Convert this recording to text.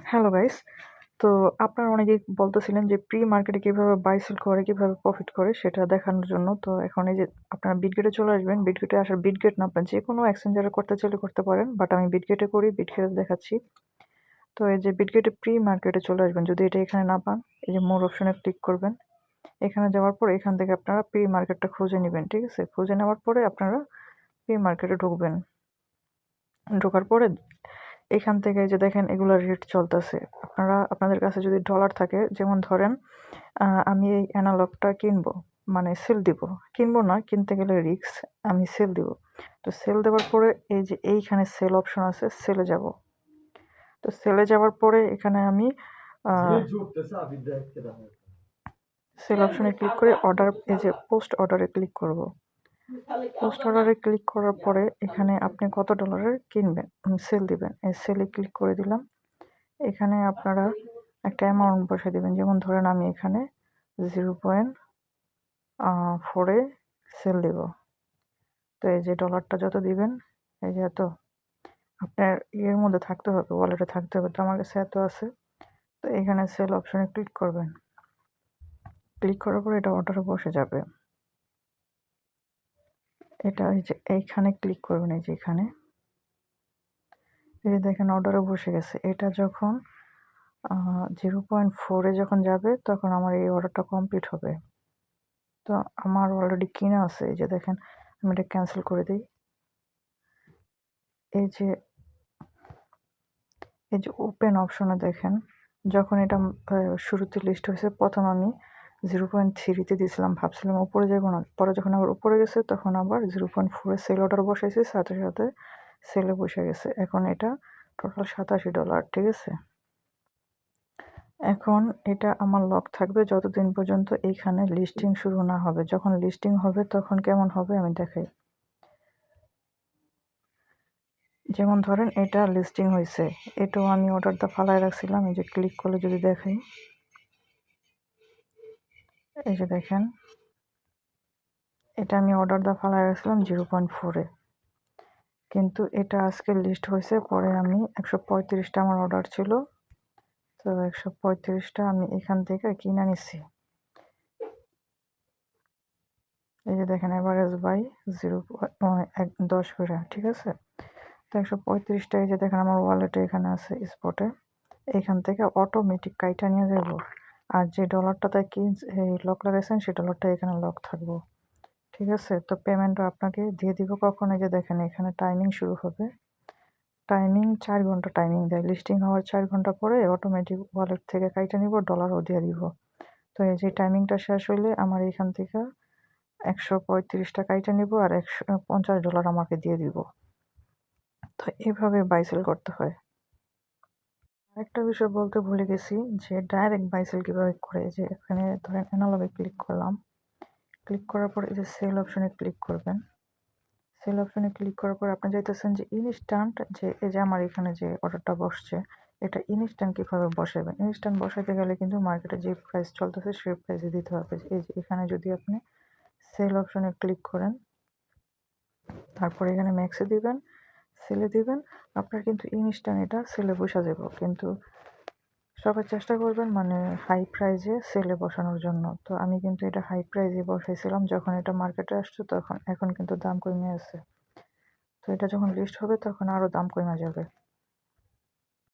Hello guys. তো আপনারা অনেকেই বলতেছিলেন যে প্রি মার্কেটে কিভাবে বাই সেল করে, কিভাবে প্রফিট করে সেটা দেখানোর জন্য। তো এখন এই যে আপনারা বিটগেটে চলে আসবেন। বিটগেটে আসার বিটগেট না আপনার যেকোনো এক্সচেঞ্জারে করতে চাইলে করতে পারেন। বাট আমি বিটগেটে করি, বিটগেটে দেখাচ্ছি। তো এই যে বিটগেটে প্রি মার্কেটে চলে আসবেন। যদি এটা এখানে না পান, এই যে মোর অপশনে ক্লিক করবেন। এখানে যাওয়ার পরে এখান থেকে আপনারা প্রি মার্কেটটা খুঁজে নিবেন, ঠিক আছে? খুঁজে নেওয়ার পরে আপনারা প্রি মার্কেটে ঢুকবেন। ঢোকার পরে এখান থেকে এই যে দেখেন এগুলার রেট চলতেছে। আপনাদের কাছে যদি ডলার থাকে, যেমন ধরেন আমি এই অ্যানালগটা কিনবো, মানে সেল দিব। কিনবো না, কিনতে গেলে রিস্ক। আমি সেল দিব। তো সেল দেওয়ার পরে এই যে এইখানে সেল অপশন আছে, সেলে যাব। তো সেলে যাওয়ার পরে এখানে আমি সেল অপশনে ক্লিক করে অর্ডার, এই যে পোস্ট অর্ডারে ক্লিক করব। পোস্ট অর্ডারে ক্লিক করার পরে এখানে আপনি কত ডলারের কিনবেন, সেল দিবেন, এই সেলে ক্লিক করে দিলাম। এখানে আপনারা একটা অ্যামাউন্ট বসে দেবেন। যেমন ধরেন আমি এখানে 0.4 সেল দিব। তো এই যে ডলারটা যত দিবেন, এই যে এত আপনার ইয়ের মধ্যে থাকতে হবে, ওয়ালেটে থাকতে হবে। তো আমার কাছে এত আছে। তো এখানে সেল অপশনে ক্লিক করবেন। ক্লিক করার পর এটা অর্ডারে বসে যাবে। এটা এই যে এইখানে ক্লিক করবেন, এই যে এখানে এই যে দেখেন অর্ডারে বসে গেছে। এটা যখন 0.4 যখন যাবে তখন আমার এই অর্ডারটা কমপ্লিট হবে। তো আমার অলরেডি কিনা আছে। এই যে দেখেন আমি এটা ক্যান্সেল করে দিই। এই যে ওপেন অপশনে দেখেন, যখন এটা শুরুতে লিস্ট হয়েছে প্রথম আমি 0.3 দিয়েছিলাম, ভাবছিলাম উপরে যাবো না। পরে যখন আবার উপরে গেছে তখন আবার 0.4 সেল অর্ডার বসাইছি, সাথে সাথে সেলে বসে গেছে। এখন এটা টোটাল $87, ঠিক আছে? এখন এটা আমার লক থাকবে যতদিন পর্যন্ত এইখানে লিস্টিং শুরু না হবে। যখন লিস্টিং হবে তখন কেমন হবে আমি দেখাই। যেমন ধরেন এটা লিস্টিং হয়েছে, এটাও আমি অর্ডারটা ফালায় রাখছিলাম। এই যে ক্লিক করলে যদি দেখাই, এই যে দেখেন এটা আমি অর্ডারটা ফালায় রাখছিলাম 0.4-এ, কিন্তু এটা আজকে লিস্ট হয়েছে। পরে আমি 135টা আমার অর্ডার ছিল, তো 135টা আমি এখান থেকে কিনে নিচ্ছি। এই যে দেখেন এভারেজ বাই 10 করে, ঠিক আছে? তো 135টা এই যে দেখেন আমার ওয়ালেটে এখানে আছে স্পটে। এখান থেকে অটোমেটিক কাইটা নিয়ে যাব। আর যে ডলারটাতে এই লক লাগাইছেন সেই ডলারটা এখানে লক থাকবো, ঠিক আছে? তো পেমেন্টটা আপনাকে দিয়ে দিব কখন, এই যে দেখেন এখানে টাইমিং শুরু হবে। টাইমিং 4 ঘন্টা টাইমিং দেয়। লিস্টিং হওয়ার 4 ঘন্টা পরে অটোমেটিক ওয়ালেট থেকে কাইটা নিব, ডলারও দিয়ে দিব। তো এই যে টাইমিংটা শেষ হইলে আমার এখান থেকে 135টা কাইটা নিব আর $50 আমাকে দিয়ে দিব। তো এইভাবে বাই সেল করতে হয়। আরেকটা বিষয় বলতে ভুলে গেছি, যে ডাইরেক্ট বাই সেল কিভাবে করে। যে এখানে ধরেন অ্যানালগে ক্লিক করলাম। ক্লিক করার পর এই যে সেল অপশনে ক্লিক করবেন। সেল অপশনে ক্লিক করার পর আপনি চাইতেছেন যে ইনস্ট্যান্ট, যে এই যে আমার এখানে যে অর্ডারটা বসছে এটা ইনস্ট্যান্ট কীভাবে বসাবেন। ইনস্ট্যান্ট বসাইতে গেলে কিন্তু মার্কেটে যে প্রাইস চলতেছে সেই প্রাইসে দিতে হবে। এই যে এখানে যদি আপনি সেল অপশনে ক্লিক করেন, তারপরে এখানে ম্যাক্সে দিবেন, সেলে দিবেন, আপনার কিন্তু ইনস্ট্যান্ট এটা সেলে বসা যাব। কিন্তু সবাই চেষ্টা করবেন মানে হাই প্রাইজে সেলে বসানোর জন্য। তো আমি কিন্তু এটা হাই প্রাইজে বসাইছিলাম যখন এটা মার্কেটে আসছে তখন। এখন কিন্তু দাম কমে আছে। তো এটা যখন লিস্ট হবে তখন আরও দাম কমে যাবে।